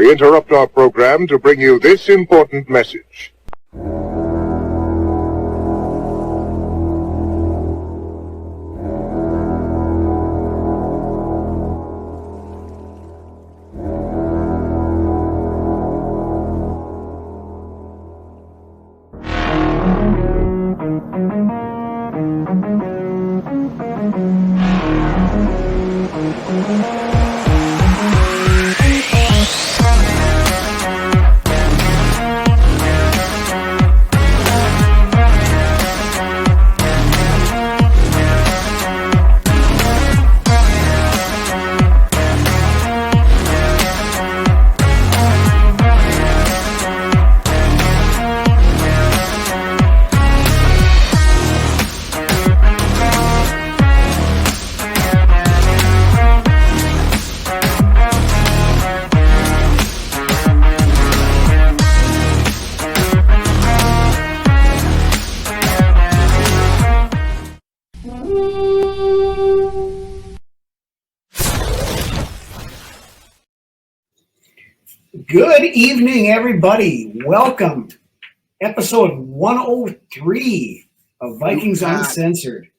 We interrupt our program to bring you this important message. Good evening, everybody. Welcome. Episode 103 of Vikings Uncensored.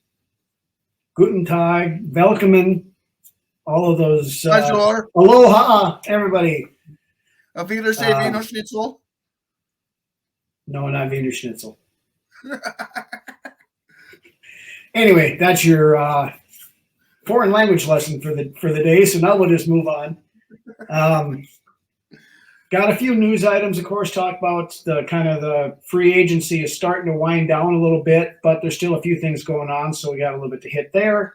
Guten Tag, Welcome, all of those. Aloha, everybody. Auf Wiedersehen, Wiener Schnitzel. No, not Wiener Schnitzel. Anyway, that's your foreign language lesson for the day. So now we'll just move on. Got a few news items, of course, talk about the free agency is starting to wind down a little bit, but there's still a few things going on, so we got a little bit to hit there.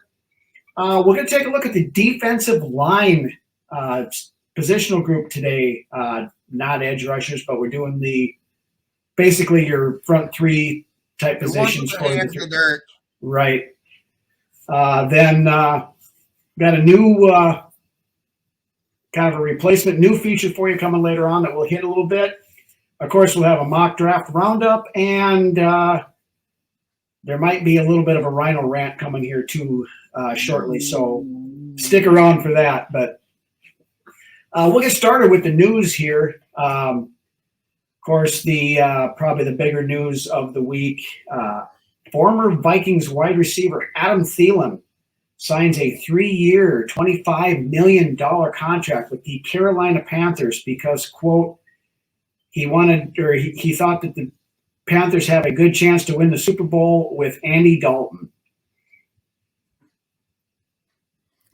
We're going to take a look at the defensive line positional group today, not edge rushers, but we're doing basically your front three type positions. Right. Then got a new kind of a replacement new feature for you coming later on that we'll hit a little bit. Of course, we'll have a mock draft roundup, and there might be a little bit of a rhino rant coming here too shortly, so stick around for that. But we'll get started with the news here. Of course, probably the bigger news of the week, former Vikings wide receiver Adam Thielen signs a 3-year, $25 million contract with the Carolina Panthers because, quote, he thought that the Panthers have a good chance to win the Super Bowl with Andy Dalton.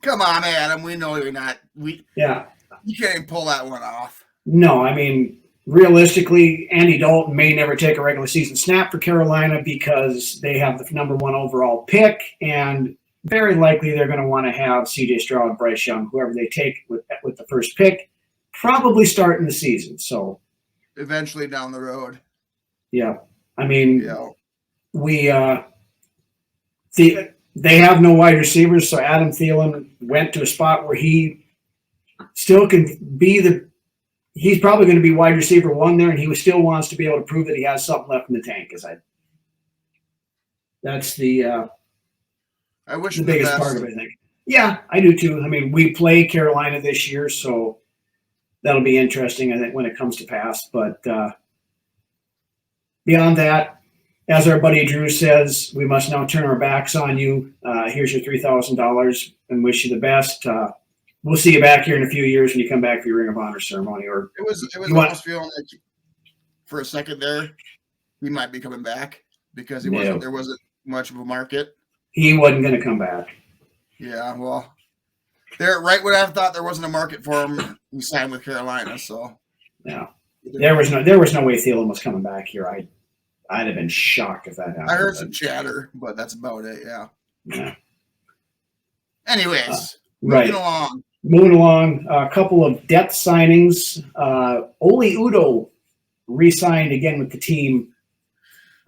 Come on, Adam. We know you're not. You can't even pull that one off. No, I mean, realistically, Andy Dalton may never take a regular season snap for Carolina because they have the number 1 overall pick, and very likely they're going to want to have C.J. Stroud, Bryce Young, whoever they take with the first pick, probably starting the season. So eventually down the road. Yeah. I mean, they have no wide receivers, so Adam Thielen went to a spot where he still can be he's probably going to be wide receiver 1 there, and he still wants to be able to prove that he has something left in the tank. That's I wish the biggest part of it, I think. Yeah, I do too. I mean, we play Carolina this year, so that'll be interesting, I think, when it comes to pass. But beyond that, as our buddy Drew says, we must now turn our backs on you. Here's your $3,000 and wish you the best. We'll see you back here in a few years when you come back for your Ring of Honor ceremony. Or it was almost feeling like for a second there he might be coming back because there wasn't much of a market. He wasn't going to come back. Yeah, well, they're right when I thought there wasn't a market for him. He signed with Carolina, so yeah, there was no way Thielen was coming back here. I'd have been shocked if that happened. I heard some chatter, but that's about it. Yeah. Anyways, moving along. A couple of depth signings. Oli Udoh re-signed again with the team.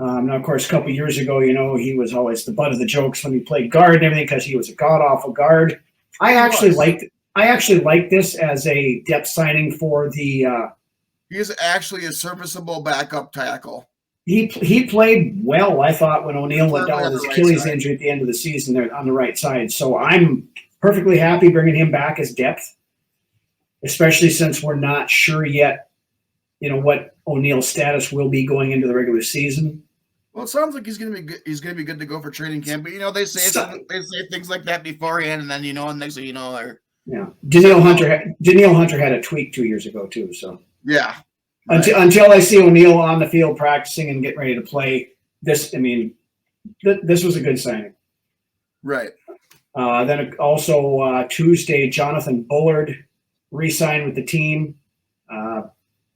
Now, of course, a couple of years ago, he was always the butt of the jokes when he played guard and everything because he was a god-awful guard. I actually liked this as a depth signing for the he is actually a serviceable backup tackle. He played well, I thought, when O'Neal went down with his Achilles injury at the end of the season there on the right side. So I'm perfectly happy bringing him back as depth. especially since we're not sure yet, what O'Neill's status will be going into the regular season. Well, it sounds like he's gonna be good. He's gonna be good to go for training camp. But they say things like that beforehand, and then and next thing you know, they're Danielle Hunter had a tweak 2 years ago too. So right. Until I see O'Neill on the field practicing and getting ready to play, this was a good signing. Right. Then also Tuesday, Jonathan Bullard re-signed with the team.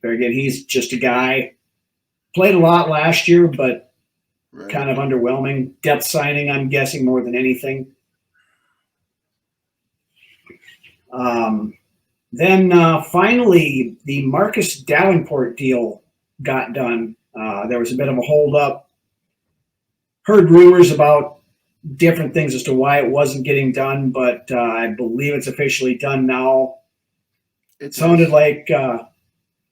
Again, he's just a guy. Played a lot last year, but kind of underwhelming. Depth signing, I'm guessing, more than anything. Then finally, the Marcus Davenport deal got done. There was a bit of a hold-up. Heard rumors about different things as to why it wasn't getting done, but I believe it's officially done now. It sounded like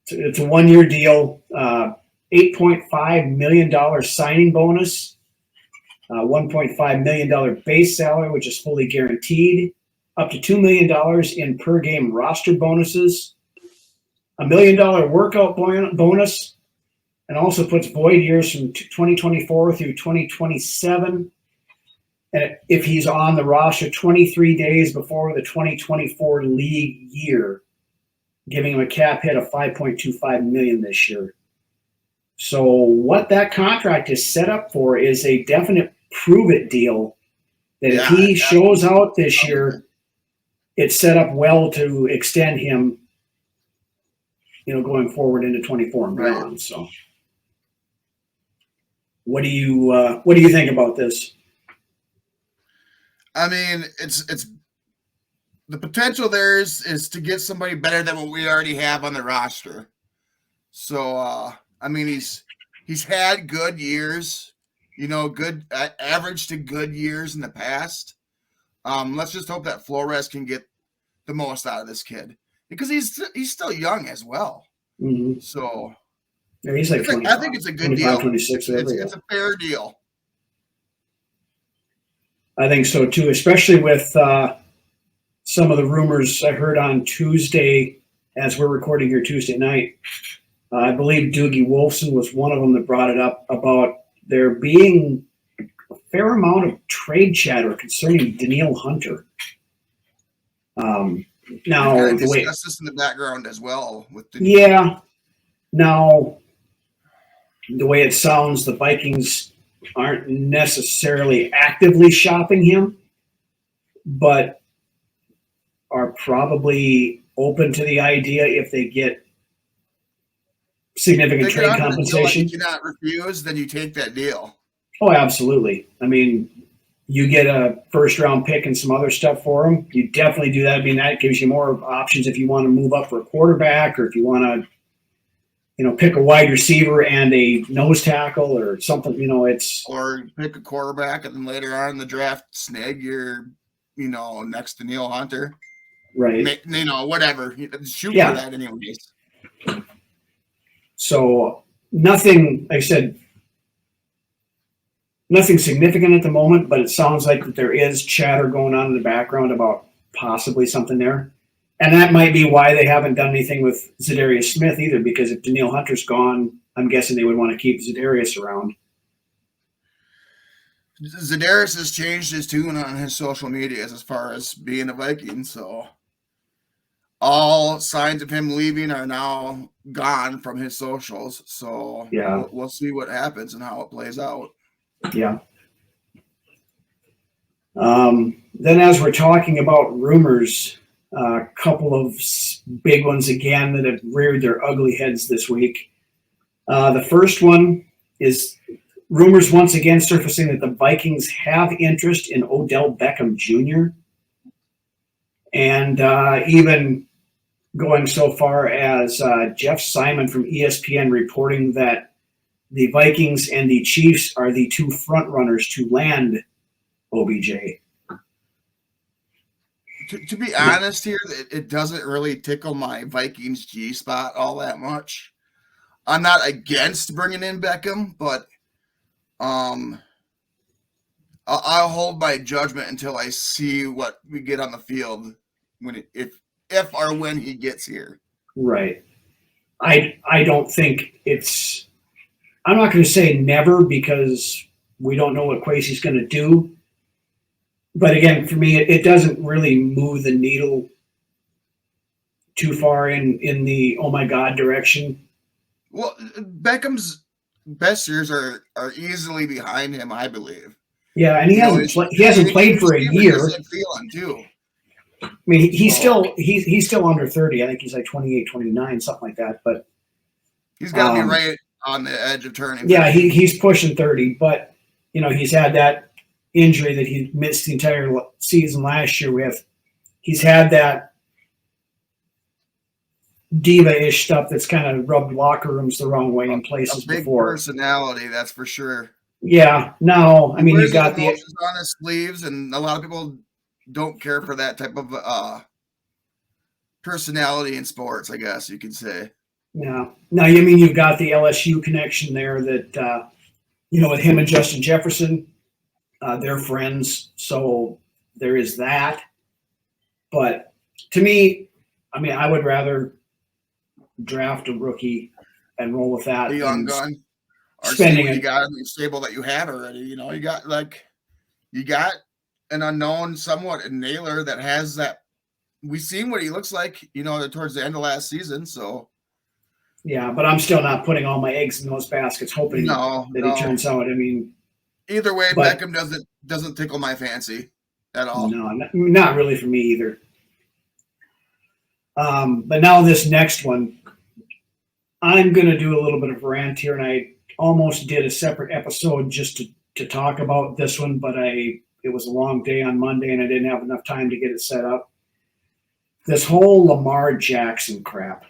it's a 1-year deal, $8.5 million signing bonus, $1.5 million base salary, which is fully guaranteed, up to $2 million in per game roster bonuses, $1 million workout bonus, and also puts void years from 2024 through 2027. And if he's on the roster 23 days before the 2024 league year, giving him a cap hit of $5.25 million this year. So what that contract is set up for is a definite prove-it deal that if he shows out this year, it's set up well to extend him, going forward into 24 and beyond. Right. So what do you think about this? I mean, it's the potential there is to get somebody better than what we already have on the roster. So, I mean, he's had good years, good average to good years in the past. Let's just hope that Flores can get the most out of this kid because he's still young as well. Mm-hmm. So, he's like I think it's a good deal. 26, it's a fair deal. I think so too, especially with some of the rumors I heard on Tuesday, as we're recording here Tuesday night. I believe Doogie Wolfson was one of them that brought it up about there being a fair amount of trade chatter concerning Danielle Hunter. Now, we discussed this in the background as well with Now, the way it sounds, the Vikings aren't necessarily actively shopping him, but are probably open to the idea if they get significant trade compensation. If you cannot refuse, then you take that deal. Oh, absolutely. I mean, you get a first-round pick and some other stuff for him, you definitely do that. I mean, that gives you more options if you want to move up for a quarterback or if you want to, pick a wide receiver and a nose tackle or something, or pick a quarterback and then later on in the draft snag your, next to Danielle Hunter. Right. Whatever. Shoot for that anyways. So nothing, like I said, nothing significant at the moment, but it sounds like there is chatter going on in the background about possibly something there. And that might be why they haven't done anything with Zadarius Smith either, because if Danielle Hunter's gone, I'm guessing they would want to keep Zadarius around. Zadarius has changed his tune on his social media as far as being a Viking, so all signs of him leaving are now gone from his socials. So we'll see what happens and how it plays out. Yeah. Then as we're talking about rumors, a couple of big ones again that have reared their ugly heads this week. The first one is rumors once again surfacing that the Vikings have interest in Odell Beckham Jr. And even going so far as Jeff Simon from ESPN reporting that the Vikings and the Chiefs are the two front runners to land OBJ. To be honest here, it doesn't really tickle my Vikings G spot all that much. I'm not against bringing in Beckham, but I'll hold my judgment until I see what we get on the field if if or when he gets here. Right. I don't think it's. I'm not going to say never because we don't know what Kwesi's going to do. But again, for me, it doesn't really move the needle too far in the oh my god direction. Well, Beckham's best years are easily behind him, I believe. Yeah, and he hasn't played for a year. Feeling too. I mean, he's still under 30. I think he's like 28, 29, something like that. But he's got to be right on the edge of turning. Yeah, he's pushing 30, but he's had that injury that he missed the entire season last year with. He's had that diva-ish stuff that's kind of rubbed locker rooms the wrong way in places a big before. Personality, that's for sure. Yeah, no, I mean, you got the emotions on his sleeves, and a lot of people don't care for that type of personality in sports, I guess you could say. Yeah. Now, I mean, you've got the LSU connection there that, with him and Justin Jefferson, they're friends. So there is that. But to me, I mean, I would rather draft a rookie and roll with that. The young gun. Or spending you got in the stable that you have already. You got an unknown, somewhat a nailer that has that. We've seen what he looks like, towards the end of last season. So, yeah, but I'm still not putting all my eggs in those baskets, hoping that he turns out. I mean, either way, Beckham doesn't tickle my fancy at all. No, not really for me either. But now this next one, I'm going to do a little bit of rant here, and I almost did a separate episode just to talk about this one, but it was a long day on Monday, and I didn't have enough time to get it set up. This whole Lamar Jackson crap.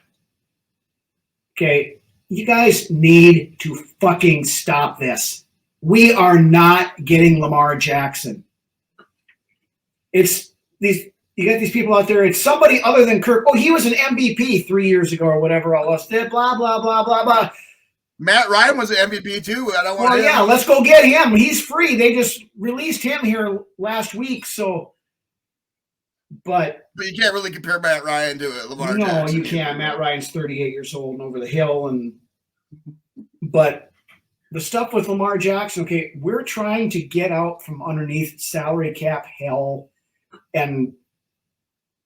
Okay, you guys need to fucking stop this. We are not getting Lamar Jackson. It's these. You got these people out there. It's somebody other than Kirk. Oh, he was an MVP 3 years ago or whatever. All us did. Blah blah blah blah blah. Matt Ryan was an MVP too. I don't want. Well, yeah, let's go get him. He's free. They just released him here last week. So, but you can't really compare Matt Ryan to Lamar Jackson. No, you can't. Matt Ryan's 38 years old and over the hill. But the stuff with Lamar Jackson. Okay, we're trying to get out from underneath salary cap hell and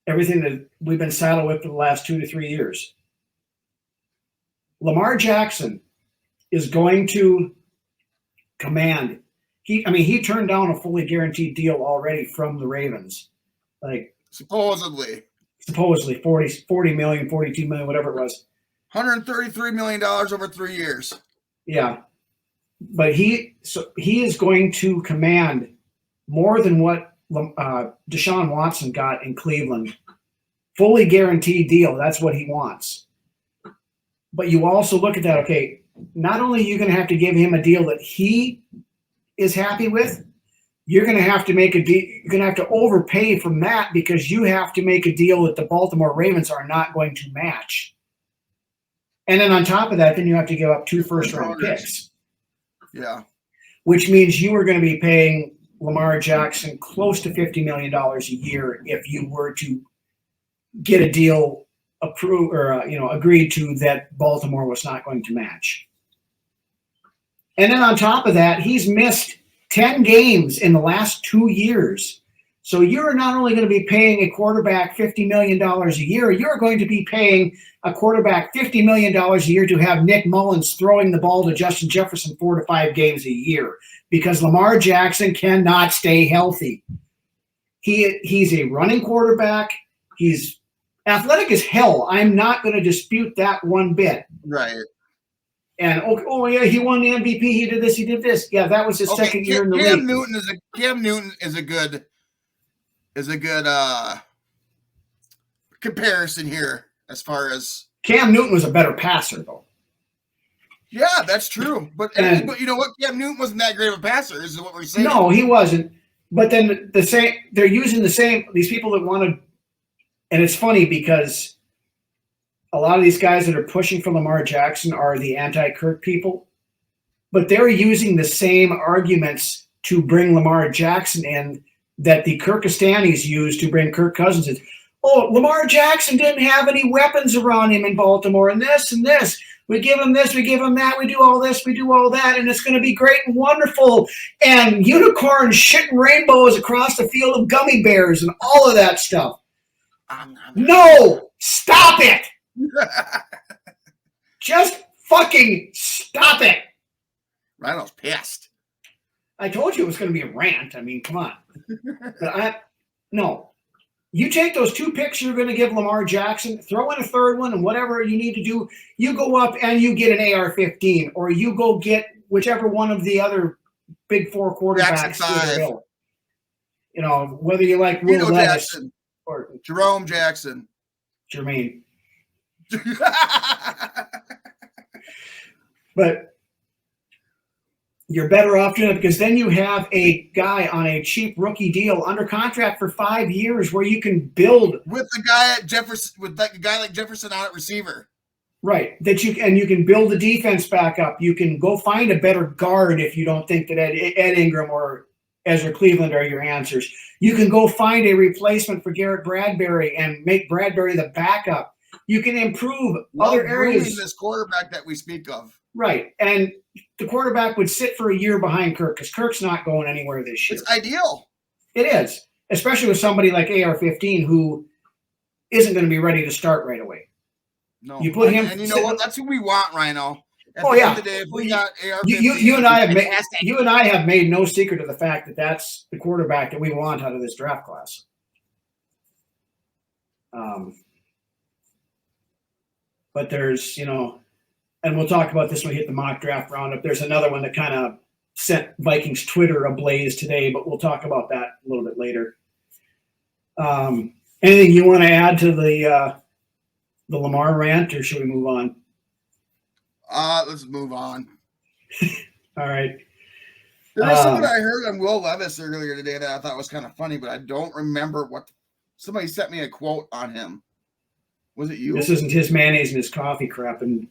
everything that we've been saddled with for the last 2 to 3 years. Lamar Jackson is going to command. He turned down a fully guaranteed deal already from the Ravens. Like supposedly 40 million, 42 million, whatever it was. $133 million over 3 years. Yeah. But he is going to command more than what Deshaun Watson got in Cleveland. Fully guaranteed deal. That's what he wants. But you also look at that, okay, not only are you going to have to give him a deal that he is happy with, you're going to have to make a deal. You're going to have to overpay from that because you have to make a deal that the Baltimore Ravens are not going to match. And then on top of that, then you have to give up 2 first-round picks. Yeah. Which means you are going to be paying Lamar Jackson close to $50 million a year if you were to get a deal approved or agreed to that Baltimore was not going to match. And then on top of that, he's missed 10 games in the last 2 years. So you're not only going to be paying a quarterback $50 million a year, you're going to be paying a quarterback $50 million a year to have Nick Mullins throwing the ball to Justin Jefferson 4 to 5 games a year because Lamar Jackson cannot stay healthy. He's a running quarterback. He's athletic as hell. I'm not going to dispute that one bit. Right. And yeah, he won the MVP. He did this. He did this. Yeah, that was his second year in the league. Cam Newton is a good comparison here as far as Cam Newton was a better passer though. Yeah, that's true. But you know what? Cam Newton wasn't that great of a passer. Is what we're saying. No, he wasn't. But then they're using the same. These people that want to, and it's funny because a lot of these guys that are pushing for Lamar Jackson are the anti-Kirk people, but they're using the same arguments to bring Lamar Jackson in that the Kirkistanis used to bring Kirk Cousins in. oh, Lamar Jackson didn't have any weapons around him in Baltimore, and this and this. We give him this, we give him that, we do all this, we do all that, and it's going to be great and wonderful. And unicorns shitting rainbows across the field of gummy bears and all of that stuff. No! Stop it! Just fucking stop it! Rhino's pissed. I told you it was going to be a rant. I mean, come on. But no. You take those 2 picks you're going to give Lamar Jackson, throw in a third one, and whatever you need to do, you go up and you get an AR-15, or you go get whichever one of the other big 4 quarterbacks. You know, whether you like Will Levis Jackson. Or Jerome Jackson. Jermaine. But you're better off doing it, because then you have a guy on a cheap rookie deal under contract for 5 years where you can build with the guy at Jefferson, with like a guy like Jefferson out at receiver. Right. That you can build the defense back up. You can go find a better guard if you don't think that Ed Ingram or Ezra Cleveland are your answers. You can go find a replacement for Garrett Bradbury and make Bradbury the backup. You can improve other areas. This quarterback that we speak of. Right. And the quarterback would sit for a year behind Kirk, because Kirk's not going anywhere this year. It's ideal. It is, especially with somebody like AR-15 who isn't going to be ready to start right away. No. You put him, and you know what? That's who we want, Rhino. At the end yeah. of the day, if we got AR-15, you and I have made no secret of the fact that that's the quarterback that we want out of this draft class. But there's, you know, and we'll talk about this when we hit the mock draft roundup. There's another one that kind of sent Vikings Twitter ablaze today, but we'll talk about that a little bit later. Anything you want to add to the Lamar rant, or should we move on? Let's move on. All right. There was something I heard on Will Levis earlier today that I thought was kind of funny, but I don't remember what. Somebody sent me a quote on him. Was it you? This isn't his mayonnaise and his coffee crap and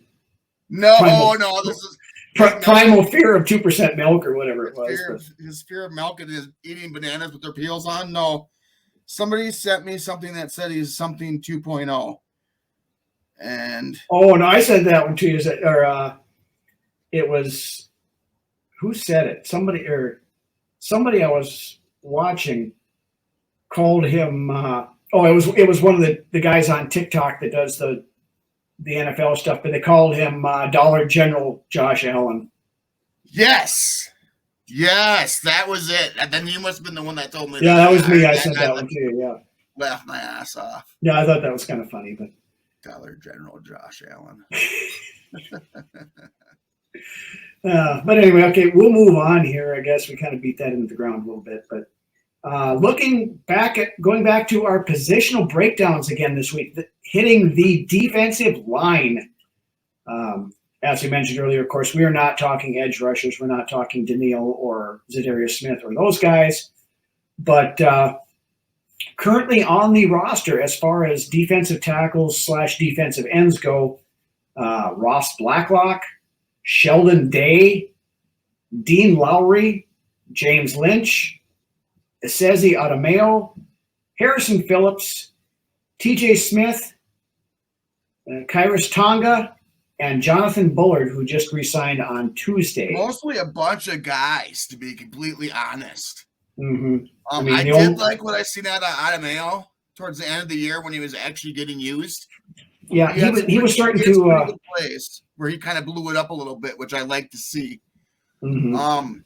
no. This is primal fear of 2% milk or whatever it was. His fear of milk and his eating bananas with their peels on. No, somebody sent me something that said he's something 2.0. And no, I said that one too. It was, who said it? Somebody I was watching called him. It was one of the guys on TikTok that does the NFL stuff, but they called him Dollar General Josh Allen. Yes, that was it. And then you must have been the one that told me. Yeah, that was me. I said that one too. Yeah, laughed my ass off. Yeah, I thought that was kind of funny, but Dollar General Josh Allen. But anyway, okay, we'll move on here. I guess we kind of beat that into the ground a little bit, but going back to our positional breakdowns again this week, hitting the defensive line. As we mentioned earlier, of course, we are not talking edge rushers. We're not talking Daniil or Zadarius Smith or those guys, but currently on the roster as far as defensive tackles / defensive ends go, Ross Blacklock, Sheldon Day, Dean Lowry, James Lynch, Esezi Adameo, Harrison Phillips, TJ Smith, Kairos Tonga, and Jonathan Bullard, who just re-signed on Tuesday. Mostly a bunch of guys, to be completely honest. Mm-hmm. I did like what I seen out of Adameo towards the end of the year when he was actually getting used. Yeah, he was starting to place where he kind of blew it up a little bit, which I like to see. Mm-hmm.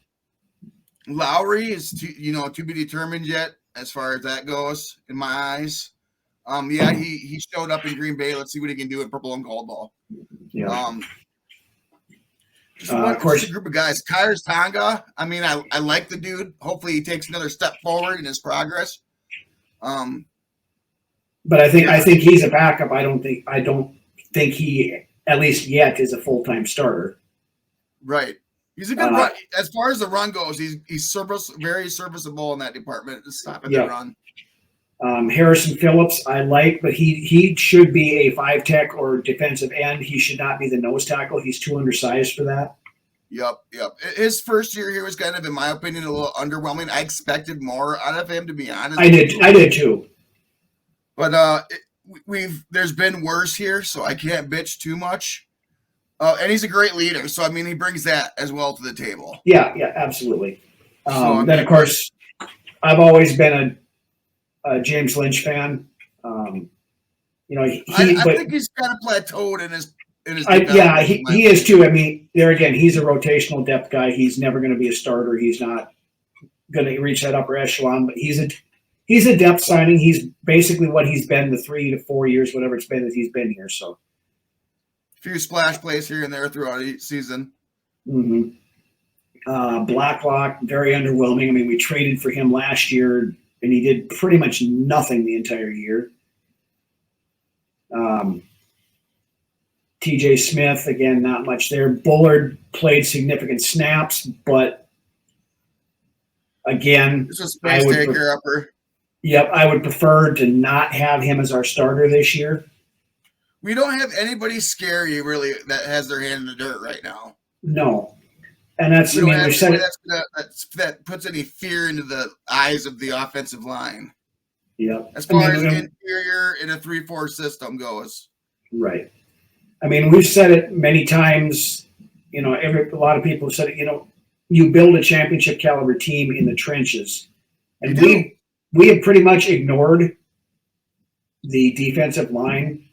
Lowry is to be determined yet as far as that goes in my eyes. He showed up in Green Bay. Let's see what he can do in purple and gold ball. Yeah. Of course, a group of guys. Kairos Tonga. I mean, I like the dude. Hopefully, he takes another step forward in his progress. But I think he's a backup. I don't think he, at least yet, is a full-time starter. Right. He's a good run. As far as the run goes, he's very serviceable in that department. Stopping the run. Harrison Phillips, I like, but he should be a 5-tech or defensive end. He should not be the nose tackle. He's too undersized for that. Yep. His first year here was kind of, in my opinion, a little underwhelming. I expected more out of him, to be honest. I did too. But there's been worse here, so I can't bitch too much. And he's a great leader, so I mean, he brings that as well to the table. Yeah, absolutely. So, then, of course, I've always been a James Lynch fan. I think he's kind of plateaued in his he is too. I mean, there again, he's a rotational depth guy. He's never going to be a starter. He's not going to reach that upper echelon, but he's a depth signing. He's basically what he's been the 3 to 4 years, whatever it's been that he's been here. So, a few splash plays here and there throughout each season. Blacklock, very underwhelming. I mean, we traded for him last year, and he did pretty much nothing the entire year. TJ Smith, again, not much there. Bullard played significant snaps, but again, it's a space taker upper. Yep, I would prefer to not have him as our starter this year. We don't have anybody scary really that has their hand in the dirt right now. No, and that's that puts any fear into the eyes of the offensive line. Yeah, as far as interior in a 3-4 system goes. Right. I mean, we've said it many times. A lot of people have said it. You build a championship caliber team in the trenches, and we have pretty much ignored the defensive line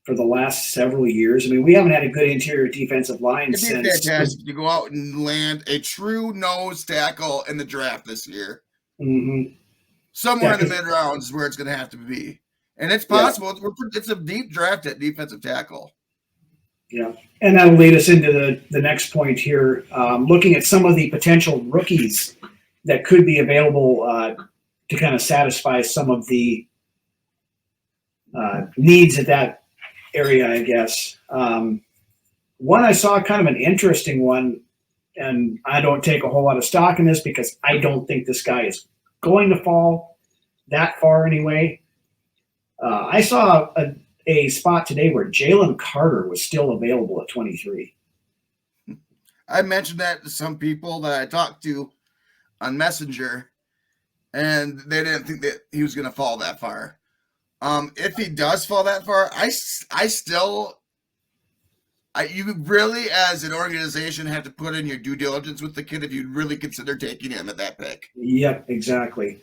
for the last several years. I mean, we haven't had a good interior defensive line since. It'd be fantastic to go out and land a true nose tackle in the draft this year. Mm-hmm. Somewhere in the mid rounds is where it's going to have to be. And it's possible. Yeah. It's a deep draft at defensive tackle. Yeah. And that'll lead us into the next point here. Looking at some of the potential rookies that could be available to kind of satisfy some of the needs at that area, I guess. One I saw kind of an interesting one, and I don't take a whole lot of stock in this because I don't think this guy is going to fall that far anyway. I saw a spot today where Jalen Carter was still available at 23. I mentioned that to some people that I talked to on Messenger, and they didn't think that he was going to fall that far. If he does fall that far, you really, as an organization, have to put in your due diligence with the kid if you'd really consider taking him at that pick. Yep, exactly.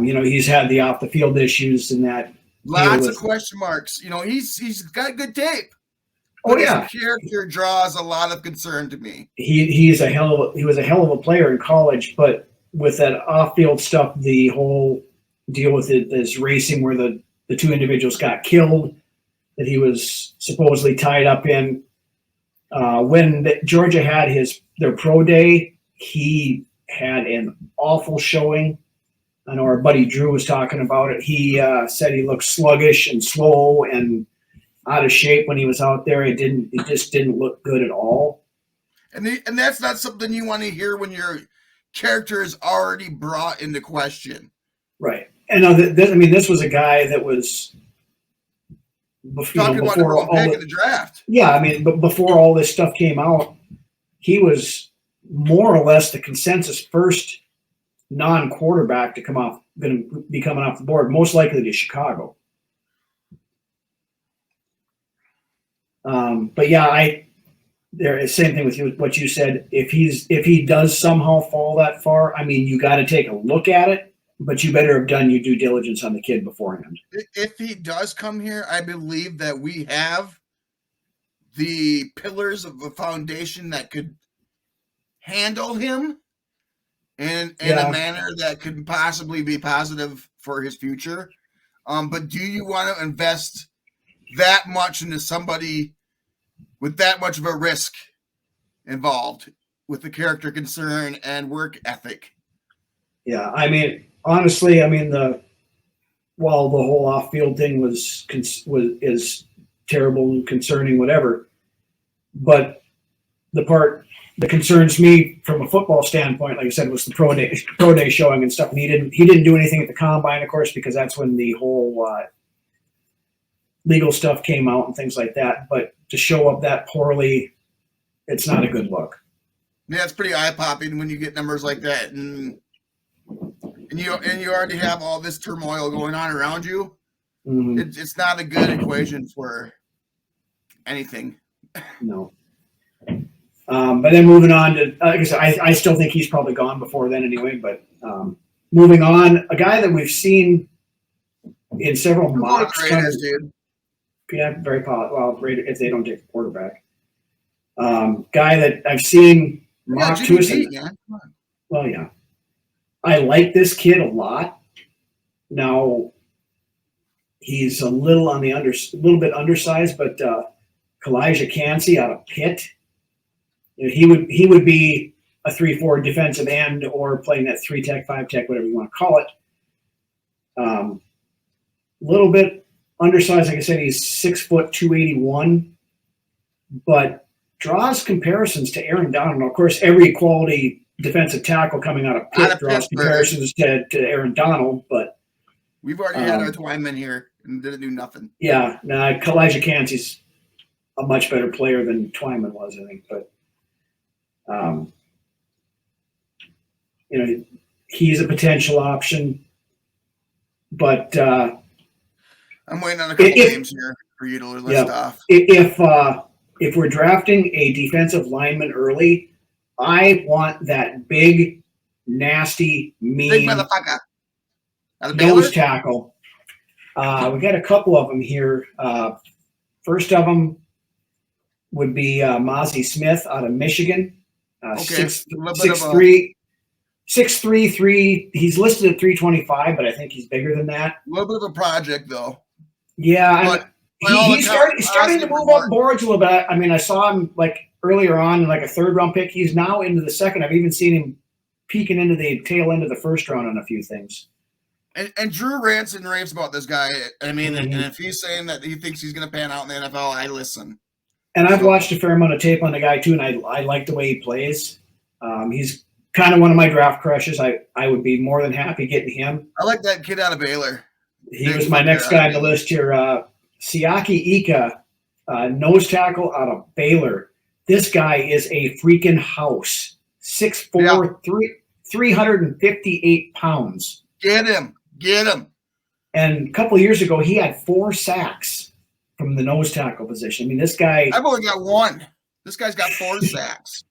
He's had the off the field issues and that. Lots of question marks. He's got good tape. Oh yeah, his character draws a lot of concern to me. He was a hell of a player in college, but with that off field stuff, the whole deal with it, this racing where the two individuals got killed, that he was supposedly tied up in. When Georgia had their pro day, he had an awful showing. I know our buddy Drew was talking about it. He said he looked sluggish and slow and out of shape when he was out there. It just didn't look good at all. And that's not something you want to hear when your character is already brought into question. Right. And this was a guy that was talking about number one pick in the draft. Yeah, but before all this stuff came out, he was more or less the consensus first non-quarterback going to be coming off the board, most likely to Chicago. But yeah, there is same thing with what you said. If he does somehow fall that far, you got to take a look at it, but you better have done your due diligence on the kid beforehand. If he does come here, I believe that we have the pillars of a foundation that could handle him in a manner that could possibly be positive for his future. But do you want to invest that much into somebody with that much of a risk involved with the character concern and work ethic? Yeah, honestly, while the whole off-field thing is terrible and concerning, whatever, but the part that concerns me from a football standpoint, like I said, was the pro day showing and stuff. And he didn't do anything at the combine, of course, because that's when the whole legal stuff came out and things like that. But to show up that poorly, it's not a good look. Yeah, it's pretty eye-popping when you get numbers like that. And and you already have all this turmoil going on around you. Mhm. It's not a good equation for anything. No. But then moving on to, like I said, I still think he's probably gone before then anyway. But moving on, a guy that we've seen in several Who goes mocks, Raiders, dude? yeah, very positive. Well, if they don't take the quarterback, guy that I've seen Yeah, mock Jimmy to us. G, man. Come on. Well, yeah, I like this kid a lot. Now he's a little on the little bit undersized, but Kalijah Cansey out of Pitt. He would be a 3-4 defensive end or playing that 3-tech, 5-tech, whatever you want to call it. Little bit undersized, like I said, he's 6 foot 281, but draws comparisons to Aaron Donald. Of course, every quality defensive tackle coming out of Pitt draws comparisons to Aaron Donald, but we've already had our Twyman here and didn't do nothing. Yeah, Kalijah Cansey's a much better player than Twyman was, I think, but he's a potential option. But I'm waiting on a couple games here for you to list off. If we're drafting a defensive lineman early, I want that big, nasty, mean big motherfucker. nose tackle. We got a couple of them here. First of them would be Mozzie Smith out of Michigan. 6'3", 6'3". He's listed at 325, but I think he's bigger than that. A little bit of a project, though. Yeah, he's starting to move up boards a little bit. I mean, I saw him like earlier on, like a 3rd-round pick. He's now into the 2nd. I've even seen him peeking into the tail end of the 1st round on a few things. And Drew rants and raves about this guy. I mean, and if he's saying that he thinks he's going to pan out in the NFL, I listen. And I've watched a fair amount of tape on the guy too, and I like the way he plays. He's kind of one of my draft crushes. I would be more than happy getting him. I like that kid out of Baylor. He was my next guy on the list here. Siaki Ika, nose tackle out of Baylor. This guy is a freaking house. 6'4", 358 pounds. Get him. And a couple of years ago, he had 4 sacks from the nose tackle position. I mean, this guy. I've only got 1. This guy's got 4 sacks.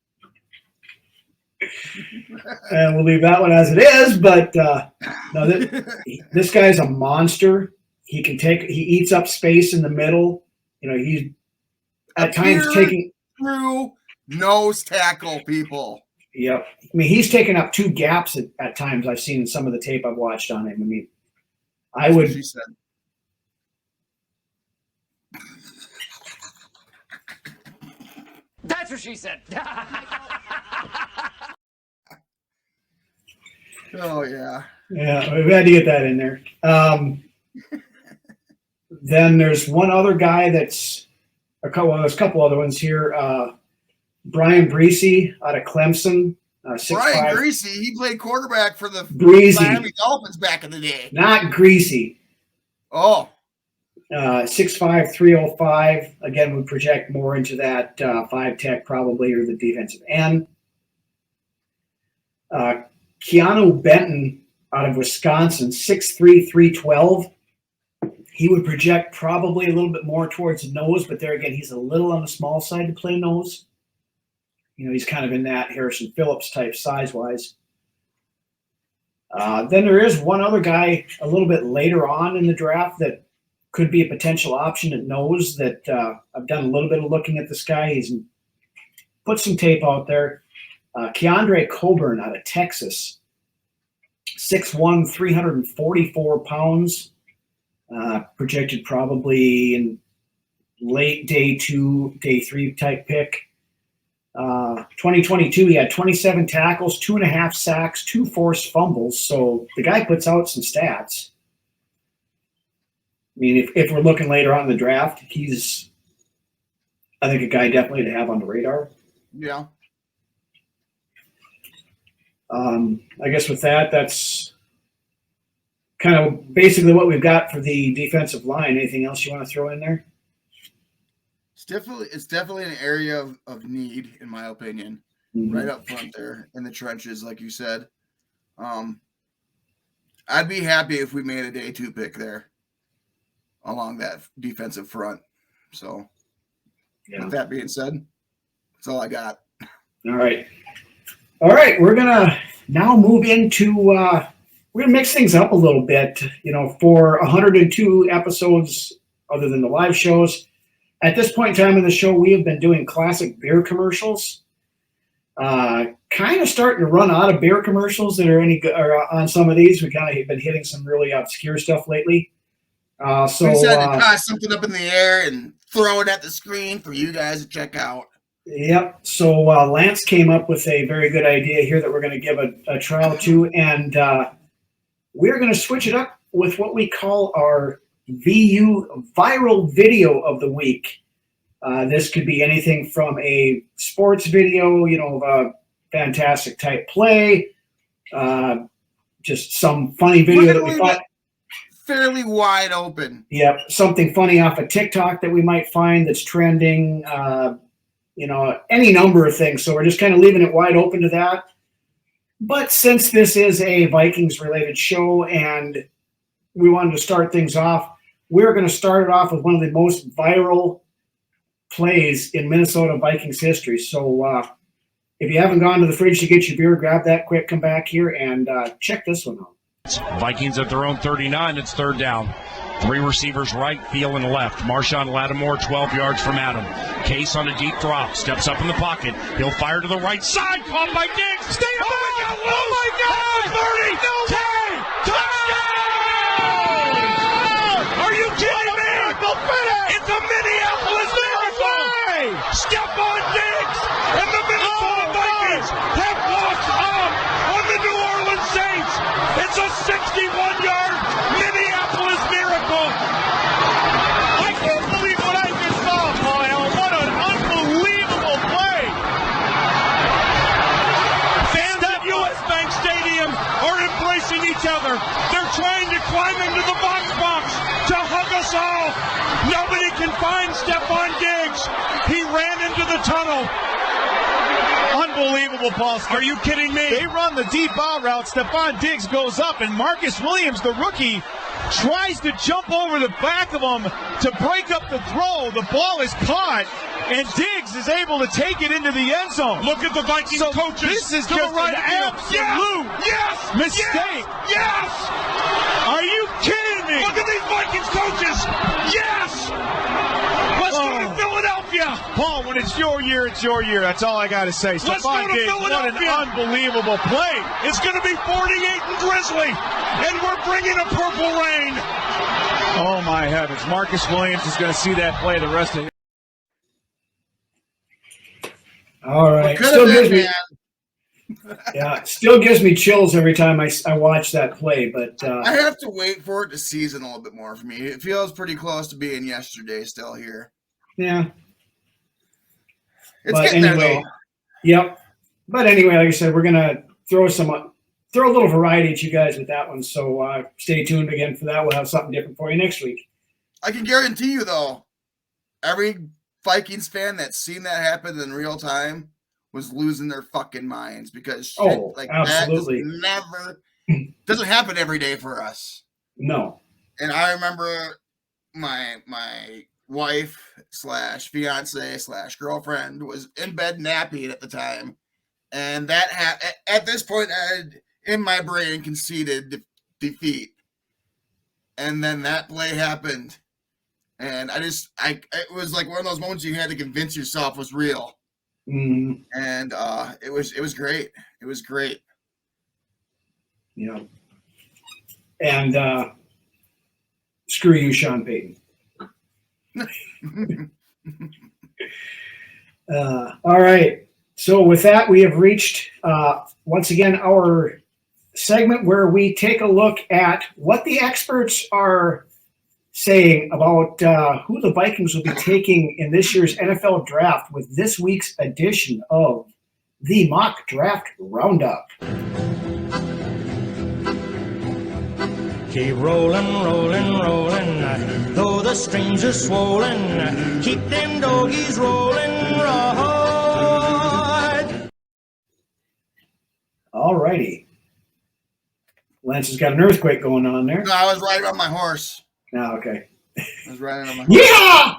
And we'll leave that one as it is. But no, this guy's a monster. He eats up space in the middle. He's at times taking through nose tackle people. Yep. I mean, he's taken up 2 gaps at times. I've seen some of the tape I've watched on him. I mean, I would. She said. That's what she said. Oh yeah. Yeah, we've had to get that in there. Then there's one other guy that's there's a couple other ones here. Brian Breesy out of Clemson. Brian Greasy, he played quarterback for the Miami Dolphins back in the day. Not Greasy. Oh. 6'5", 305. Again, would project more into that 5-tech probably, or the defensive end. Keanu Benton out of Wisconsin, 6'3", 312. He would project probably a little bit more towards the nose, but there again, he's a little on the small side to play nose. He's kind of in that Harrison Phillips type size-wise. Then there is one other guy a little bit later on in the draft that could be a potential option at nose that I've done a little bit of looking at this guy. He's put some tape out there. Keandre Coburn out of Texas, 6'1", 344 pounds, projected probably in late day 2, day 3 type pick. 2022, he had 27 tackles, 2.5 sacks, 2 forced fumbles. So the guy puts out some stats. I mean, if we're looking later on in the draft, he's, I think, a guy definitely to have on the radar. Yeah. I guess with that, that's kind of basically what we've got for the defensive line. Anything else you want to throw in there? It's definitely an area of need, in my opinion, right up front there in the trenches, like you said. I'd be happy if we made a day 2 pick there along that defensive front. So, with that being said, that's all I got. All right. We're gonna now move into. We're gonna mix things up a little bit. For 102 episodes, other than the live shows, at this point in time in the show, we have been doing classic beer commercials. Kind of starting to run out of beer commercials that are any good on some of these. We kind of been hitting some really obscure stuff lately. So we decided to toss something up in the air and throw it at the screen for you guys to check out. Yep. So Lance came up with a very good idea here that we're going to give a trial to, and we're going to switch it up with what we call our VU viral video of the week. This could be anything from a sports video, of a fantastic type play, just some funny video that we thought fairly wide open. Yep, something funny off of TikTok that we might find that's trending. Any number of things. So we're just kind of leaving it wide open to that. But since this is a Vikings related show and we wanted to start things off, we're going to start it off with one of the most viral plays in Minnesota Vikings history. So if you haven't gone to the fridge to get your beer, grab that quick, come back here and check this one out. Vikings at their own 39. It's third down. 3 receivers right, Thielen left. Marshawn Lattimore 12 yards from Adam. Case on a deep drop. Steps up in the pocket. He'll fire to the right side. Caught by Diggs. Stay up. Oh my God. 30. No 10. Touchdown. Are you kidding me? It's a Minneapolis miracle. Stephon Diggs and the Minnesota Vikings have walked up on the New Orleans Saints. It's a 61-yard Minneapolis miracle. I can't believe what I just saw, Paul Allen. What an unbelievable play. Fans at US Bank Stadium are embracing each other. They're trying to climb into the box to hug us all. Nobody can find Stephon Diggs. He ran into the tunnel. Unbelievable, Paul. Are you kidding me? They run the deep out route. Stephon Diggs goes up, and Marcus Williams, the rookie, tries to jump over the back of him to break up the throw. The ball is caught, and Diggs is able to take it into the end zone. Look at the Vikings coaches. This is just an absolute mistake. Yes! Are you kidding me? Look at these Vikings coaches. Yes! Let's go to Philadelphia. Paul, when it's your year, it's your year. That's all I got to say. Let's go to Philadelphia. What an unbelievable play. It's going to be 48 and drizzly, and we're bringing a purple rain. Oh, my heavens. Marcus Williams is going to see that play the rest of the All right. Still gives me chills every time I watch that play. But I have to wait for it to season a little bit more for me. It feels pretty close to being yesterday still here. Yeah. It's getting there, though. Yep. But anyway, like I said, we're going to throw a little variety at you guys with that one. So stay tuned again for that. We'll have something different for you next week. I can guarantee you, though, every Vikings fan that's seen that happen in real time was losing their fucking minds because shit like absolutely. that doesn't happen every day for us. No. And I remember my wife / fiance / girlfriend was in bed napping at the time, and that at this point I had in my brain conceded defeat, and then that play happened, and it was like one of those moments you had to convince yourself was real. Mm-hmm. And it was great. It was great. Yeah. And screw you, Sean Payton. All right. So with that, we have reached once again our segment where we take a look at what the experts are saying about who the Vikings will be taking in this year's NFL draft with this week's edition of the Mock Draft Roundup. Keep rolling, rolling, rolling, though the strings are swollen, keep them doggies rolling right. All righty. Lance has got an earthquake going on there. No, I was riding on my horse. Oh, okay. I was riding on my horse. Yeah!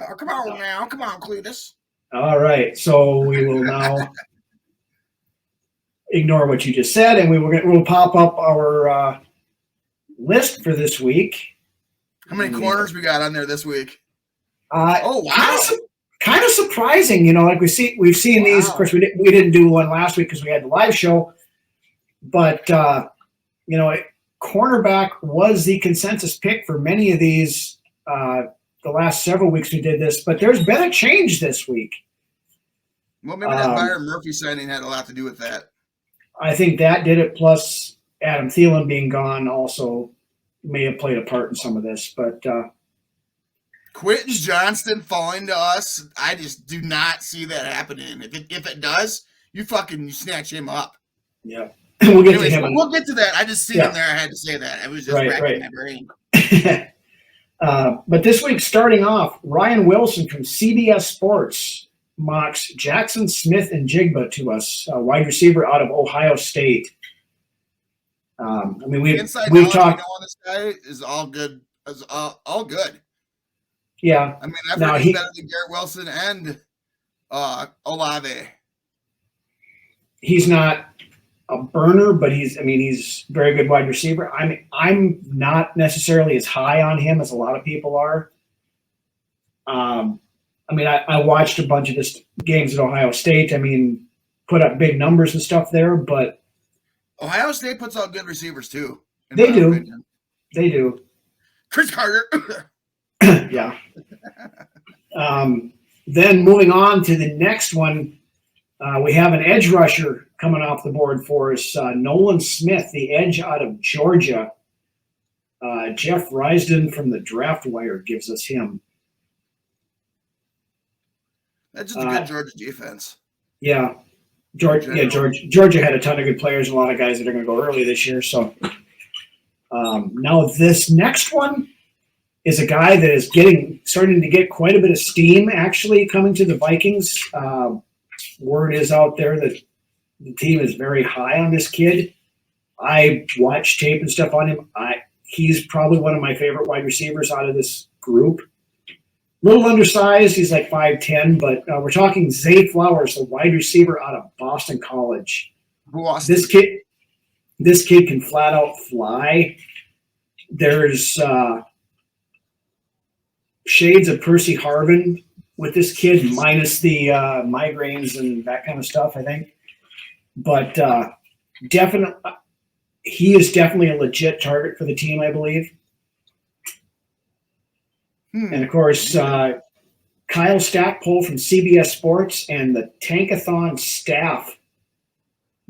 Oh, come on now. Come on, Cletus. All right. So we will now ignore what you just said, and we'll pop up our list for this week. How many corners we got on there this week? Oh, wow. Kind of surprising, like we've seen these. Of course, we didn't do one last week because we had the live show, but cornerback was the consensus pick for many of these. The last several weeks we did this, but there's been a change this week. Well, maybe that Byron Murphy signing had a lot to do with that. I think that did it. Plus, Adam Thielen being gone also may have played a part in some of this, but. Quentin Johnston falling to us, I just do not see that happening. If it does, you snatch him up. Yeah. We'll get to him. We'll get to that. I just see him there. I had to say that. I was just racking my brain. But this week, starting off, Ryan Wilson from CBS Sports mocks Jackson Smith and Jigba to us, a wide receiver out of Ohio State. We've talked. On this guy is all good. Is all good. Yeah. I've heard he's better than Garrett Wilson and Olave. He's not a burner, but he's a very good wide receiver. I'm not necessarily as high on him as a lot of people are. I watched a bunch of his games at Ohio State. Put up big numbers and stuff there, but Ohio State puts out good receivers too. They do. Chris Carter. Yeah. Then moving on to the next one, we have an edge rusher coming off the board for us. Nolan Smith, the edge out of Georgia. Jeff Risden from the Draft Wire gives us him. That's just a good Georgia defense. Yeah. Georgia had a ton of good players, a lot of guys that are going to go early this year. So now this next one is a guy that is starting to get quite a bit of steam actually coming to the Vikings. Word is out there that the team is very high on this kid. I watched tape and stuff on him. He's probably one of my favorite wide receivers out of this group. Little undersized. He's like 5'10", but we're talking Zay Flowers, the wide receiver out of Boston College. This kid can flat out fly. There's shades of Percy Harvin with this kid, minus the migraines and that kind of stuff, I think. But he is definitely a legit target for the team, I believe. And, of course, Kyle Stackpole from CBS Sports and the Tankathon staff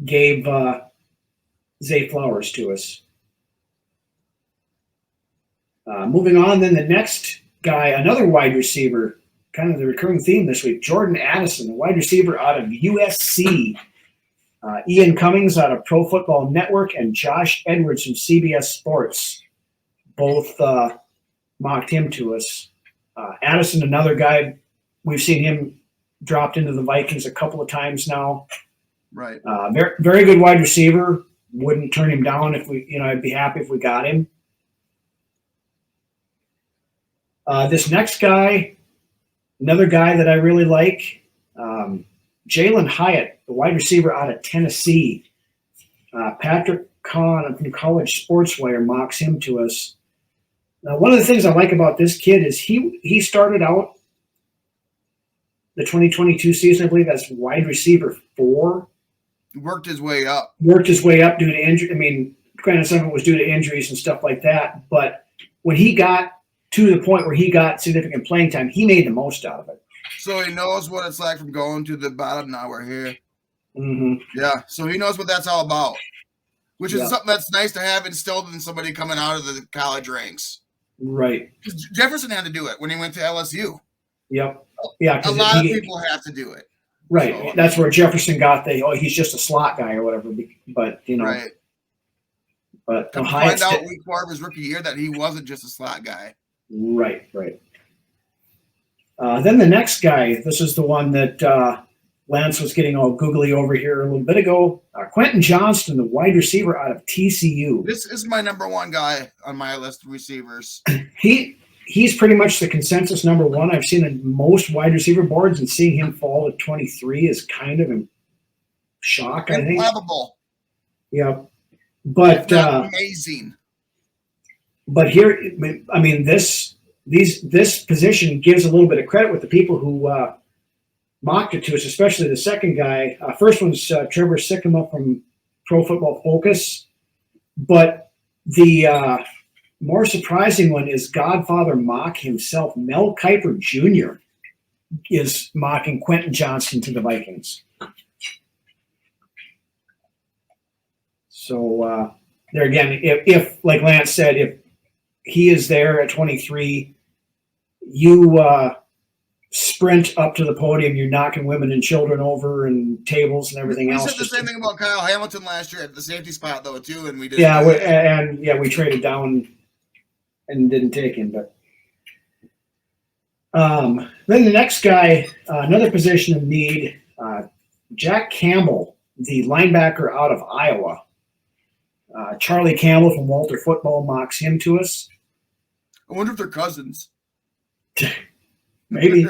gave Zay Flowers to us. Moving on, then the next guy, another wide receiver, kind of the recurring theme this week, Jordan Addison, a wide receiver out of USC. Ian Cummings out of Pro Football Network and Josh Edwards from CBS Sports both mocked him to us. Addison, another guy, we've seen him dropped into the Vikings a couple of times now. Right. Very, very good wide receiver. Wouldn't turn him down if I'd be happy if we got him. This next guy, another guy that I really like, Jalen Hyatt, the wide receiver out of Tennessee. Patrick Kahn from College Sportswire mocks him to us. Now, one of the things I like about this kid is he started out the 2022 season, I believe, as wide receiver 4. Worked his way up due to injury. Granted, some of it was due to injuries and stuff like that. But when he got to the point where he got significant playing time, he made the most out of it. So he knows what it's like from going to the bottom. Now we're here. Mm-hmm. Yeah. So he knows what that's all about, which is something that's nice to have instilled in somebody coming out of the college ranks. Right. Jefferson had to do it when he went to LSU. Yep. Yeah. A lot of people have to do it. Right. So, that's where Jefferson got he's just a slot guy or whatever. But, Right. But to find out week 4 of his rookie year that he wasn't just a slot guy. Right. Then the next guy, this is the one that Lance was getting all googly over here a little bit ago. Quentin Johnston, the wide receiver out of TCU. This is my number one guy on my list of receivers. He's pretty much the consensus number one. I've seen in most wide receiver boards, and seeing him fall to 23 is kind of a shock, I think. Improbable. Yeah. But amazing. But here, I mean, this position gives a little bit of credit with the people who mocked it to us, especially the second guy. First one's Trevor Sikkema from Pro Football Focus. But the more surprising one is Godfather Mock himself. Mel Kiper Jr. is mocking Quentin Johnston to the Vikings. So there again, if like Lance said, if he is there at 23, you sprint up to the podium, you're knocking women and children over and tables and everything else. We said the same thing about Kyle Hamilton last year at the safety spot, though, too, and we did. Yeah, we traded down and didn't take him. But then the next guy, another position of need, Jack Campbell, the linebacker out of Iowa. Charlie Campbell from Walter Football mocks him to us. I wonder if they're cousins. Maybe.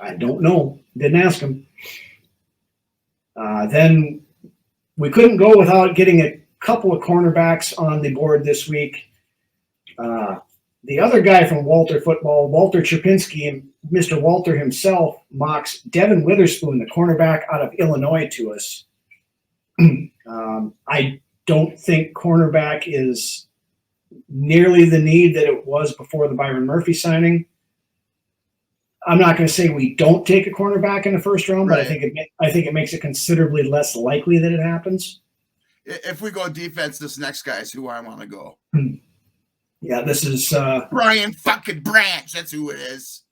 I don't know. Didn't ask him. Then we couldn't go without getting a couple of cornerbacks on the board this week. The other guy from Walter Football, Walter Chirpinski, and Mr. Walter himself mocks Devin Witherspoon, the cornerback out of Illinois, to us. I don't think cornerback is nearly the need that it was before the Byron Murphy signing. I'm not going to say we don't take a cornerback in the first round, but right. I think it makes it considerably less likely that it happens. If we go defense, this next guy is who I want to go. Yeah, this is Brian fucking Branch. That's who it is.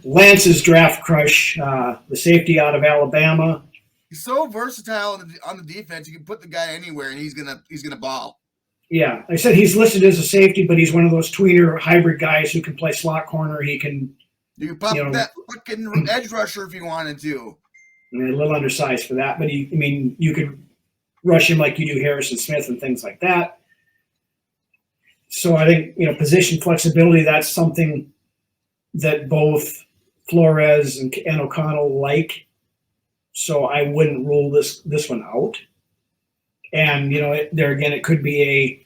Lance's draft crush, the safety out of Alabama. He's so versatile on the defense. You can put the guy anywhere, and he's gonna ball. Yeah, like I said, he's listed as a safety, but he's one of those tweener hybrid guys who can play slot corner. He can. You can pop that fucking edge rusher if you wanted to. A little undersized for that, but you could rush him like you do Harrison Smith and things like that. So I think position flexibility. That's something that both Flores and O'Connell like. So I wouldn't rule this one out. And, there again, it could be a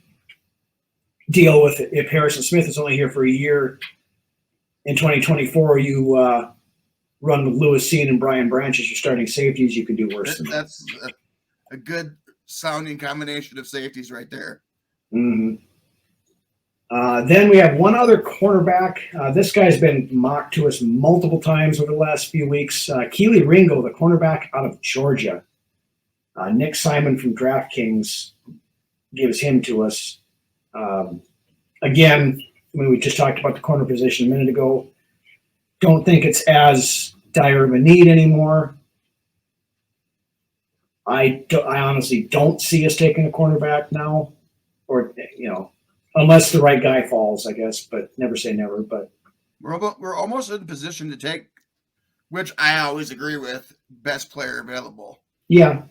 deal with if Harrison Smith is only here for a year. In 2024, you run with Lewis Cine and Brian Branch as your starting safeties. You could do worse than that. That's a good sounding combination of safeties right there. Mm-hmm. Then we have one other cornerback. This guy's been mocked to us multiple times over the last few weeks. Keely Ringo, the cornerback out of Georgia. Nick Simon from DraftKings gives him to us. Again, we just talked about the corner position a minute ago. Don't think it's as dire of a need anymore. I honestly don't see us taking a cornerback now, or unless the right guy falls, I guess. But never say never. But we're almost in position to take, which I always agree with, best player available. Yeah.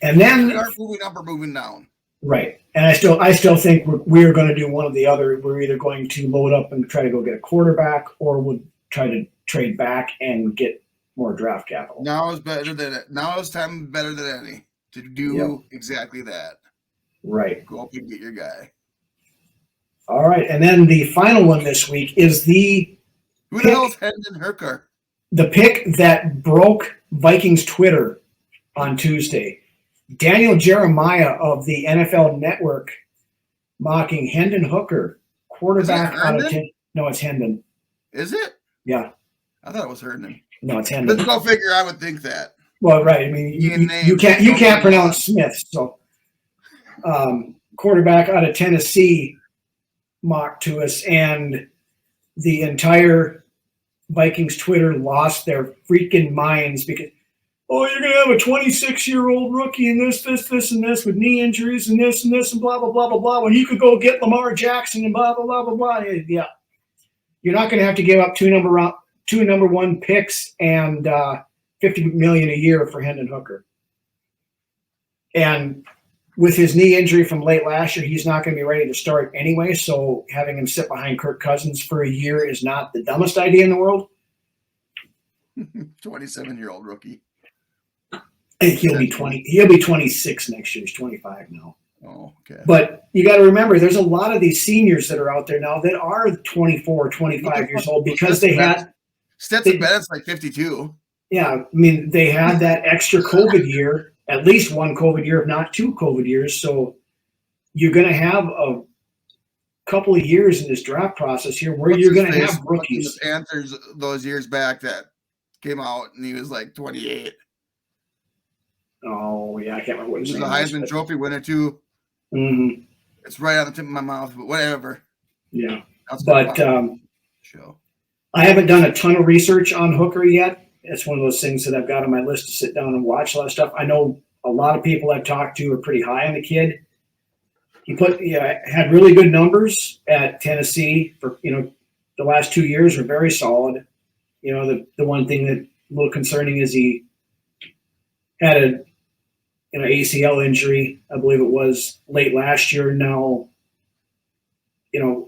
And then we aren't moving up or moving down. Right. And I still think we're going to do one or the other. We're either going to load up and try to go get a quarterback, or we'll try to trade back and get more draft capital. Now is time better than any to do exactly that. Right. Go up and get your guy. All right. And then the final one this week is who the hell is Hendon Hooker? The pick that broke Vikings Twitter on Tuesday. Daniel Jeremiah of the NFL Network mocking Hendon Hooker, quarterback out of No, it's Hendon. Is it? Yeah. I thought it was Herndon. No, it's Hendon. Let's go figure. I would think that. Well, right. I mean, you can't pronounce Smith. So, quarterback out of Tennessee mocked to us, and the entire Vikings Twitter lost their freaking minds because. Oh, you're going to have a 26-year-old rookie and this, and this with knee injuries and this, and blah, blah, blah, blah, blah, when you could go get Lamar Jackson and blah, blah, blah, blah, blah. Yeah. You're not going to have to give up two 2 number 1 picks and $50 million a year for Hendon Hooker. And with his knee injury from late last year, he's not going to be ready to start anyway. So having him sit behind Kirk Cousins for a year is not the dumbest idea in the world. 27-year-old rookie. He'll be 20. He'll be 26 next year. He's 25 now. Oh, okay. But you got to remember, there's a lot of these seniors that are out there now that are 24, 25 years old because they had Stetson Bennett's like 52. Yeah, I mean, they had that extra COVID year, at least 1 COVID year, if not 2 COVID years. So you're going to have a couple of years in this draft process here where you're going to have rookies. Panthers those years back that came out and he was like 28. Oh, yeah, I can't remember what his He name was a was. Heisman Trophy winner, too. Mm-hmm. It's right on the tip of my mouth, but whatever. Yeah. That's But show. I haven't done a ton of research on Hooker yet. It's one of those things that I've got on my list to sit down and watch a lot of stuff. I know a lot of people I've talked to are pretty high on the kid. He had really good numbers at Tennessee for, the last 2 years were very solid. The one thing that a little concerning is he had a ACL injury, I believe it was late last year. Now,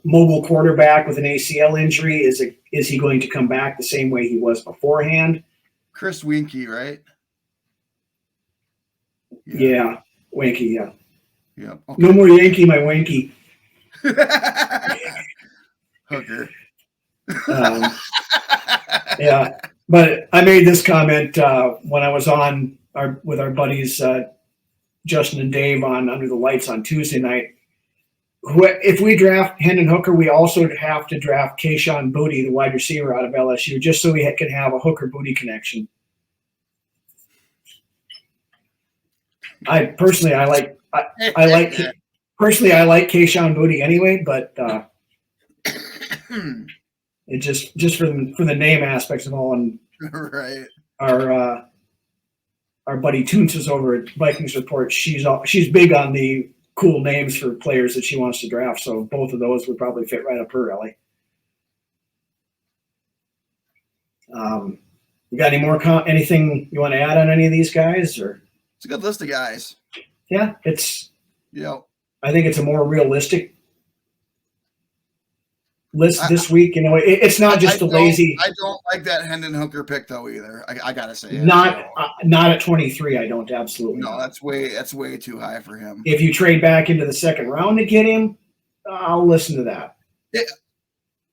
mobile quarterback with an ACL injury, is he going to come back the same way he was beforehand? Chris Winkie, right? Yeah, Winkie, yeah. Yeah. Okay. No more Yankee, my Winkie. Hooker. Yeah, but I made this comment when I was on with our buddies Justin and Dave on Under the Lights on Tuesday night. If we draft Hendon Hooker, we also have to draft Kayshon Boutte, the wide receiver out of LSU, just so we can have a Hooker-Boutte connection. I like Kayshon Boutte anyway, but it just for the name aspects of all, and right. Our buddy Toons is over at Vikings Report. She's big on the cool names for players that she wants to draft. So both of those would probably fit right up her alley. You got any more anything you want to add on any of these guys? Or It's a good list of guys. Yeah, I think it's a more realistic list this week. It's not just lazy. I don't like that Hendon Hooker pick though either. I gotta say it. Not at 23. I don't absolutely. No, not. that's way too high for him. If you trade back into the second round to get him, I'll listen to that.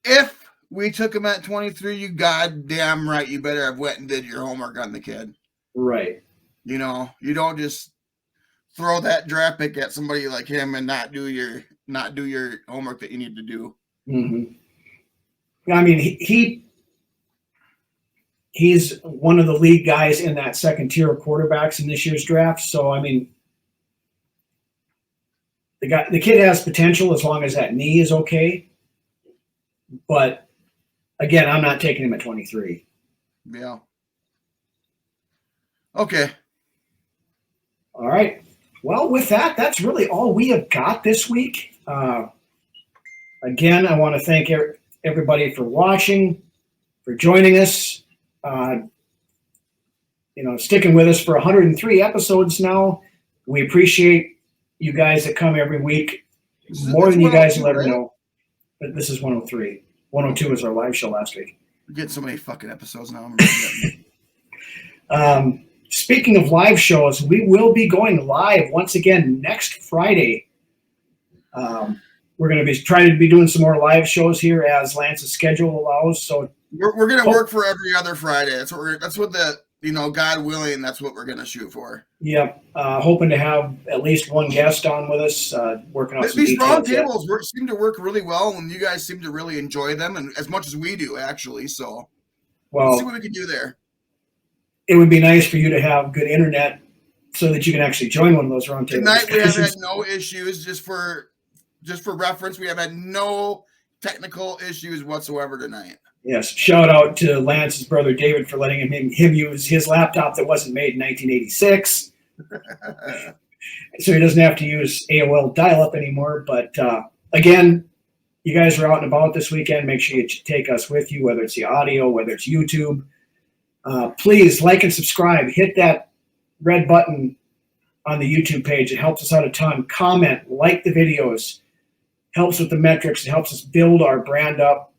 If we took him at 23, you goddamn right, you better have went and did your homework on the kid. Right. You don't just throw that draft pick at somebody like him and not do your homework that you need to do. Mm-hmm. I mean, he's one of the league guys in that second tier of quarterbacks in this year's draft. So, I mean, the kid has potential as long as that knee is okay. But again, I'm not taking him at 23. Yeah. Okay. All right. Well, with that, that's really all we have got this week. Again, I want to thank everybody for watching, for joining us, sticking with us for 103 episodes now. We appreciate you guys that come every week more than you guys will ever know. But this is 103. 102 was our live show last week. We're getting so many fucking episodes now. Speaking of live shows, we will be going live once again next Friday. We're going to be trying to be doing some more live shows here as Lance's schedule allows. So we're going to work for every other Friday. That's what God willing, that's what we're going to shoot for. Yep. Hoping to have at least one guest on with us, working on some These details. round tables seem to work really well, and you guys seem to really enjoy them, and as much as we do, actually. So let's see what we can do there. It would be nice for you to have good internet so that you can actually join one of those round tables. Tonight we have had no issues. Just for reference, we have had no technical issues whatsoever tonight. Yes. Shout out to Lance's brother David for letting him use his laptop that wasn't made in 1986. So he doesn't have to use AOL dial-up anymore. But again, you guys are out and about this weekend, make sure you take us with you, whether it's the audio, whether it's YouTube. Please like and subscribe. Hit that red button on the YouTube page. It helps us out a ton. Comment, like the videos. Helps with the metrics. It helps us build our brand up.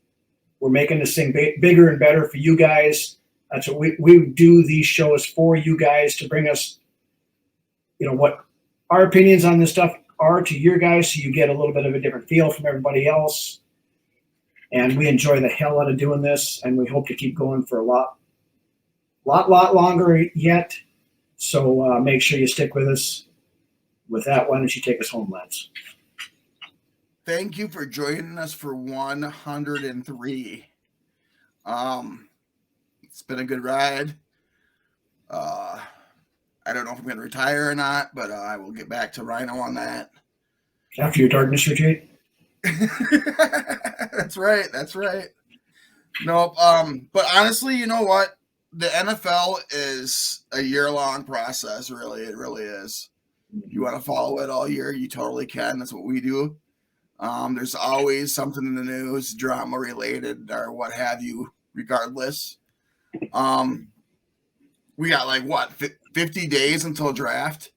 We're making this thing bigger and better for you guys. That's what we do these shows for you guys, to bring us, what our opinions on this stuff are to your guys, so you get a little bit of a different feel from everybody else. And we enjoy the hell out of doing this, and we hope to keep going for a lot longer yet. So make sure you stick with us. With that, why don't you take us home, Lance? Thank you for joining us for 103. It's been a good ride. I don't know if I'm going to retire or not, but I will get back to Rhino on that. After your darkness retreat? That's right. Nope. But honestly, you know what? The NFL is a year-long process, really. It really is. You want to follow it all year, you totally can. That's what we do. There's always something in the news, drama related or what have you, regardless. We got 50 days until draft,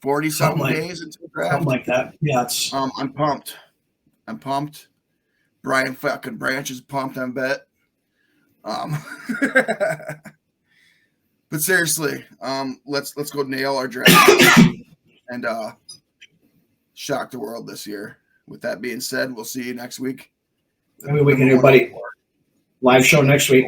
40-something days until draft. Something like that. Yeah, it's I'm pumped. Brian fucking Branch is pumped, I bet. But seriously, let's go nail our draft and shock the world this year. With that being said, we'll see you next week. maybe we can do, buddy. Live show next week.